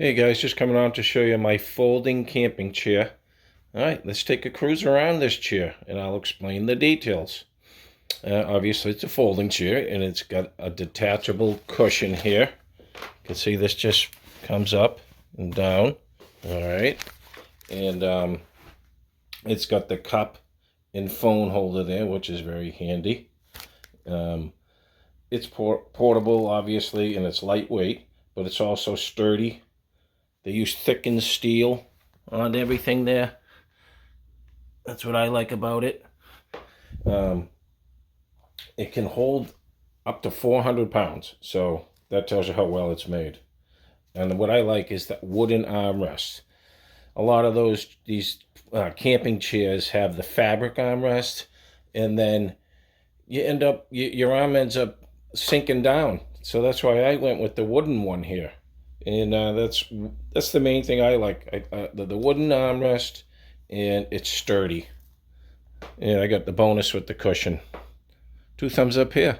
Hey guys, just coming on to show you my folding camping chair. Alright, let's take a cruise around this chair and I'll explain the details. Obviously it's a folding chair and it's got a detachable cushion here. You can see this just comes up and down. Alright, and it's got the cup and phone holder there, which is very handy. It's portable obviously, and it's lightweight, but it's also sturdy. They use thickened steel on everything there. That's what I like about it. It can hold up to 400 pounds, so that tells you how well it's made. And what I like is that wooden armrest. A lot of these camping chairs have the fabric armrest, and then your arm ends up sinking down. So that's why I went with the wooden one here. And that's the main thing I like. The wooden armrest, and it's sturdy. And I got the bonus with the cushion. 2 thumbs up here.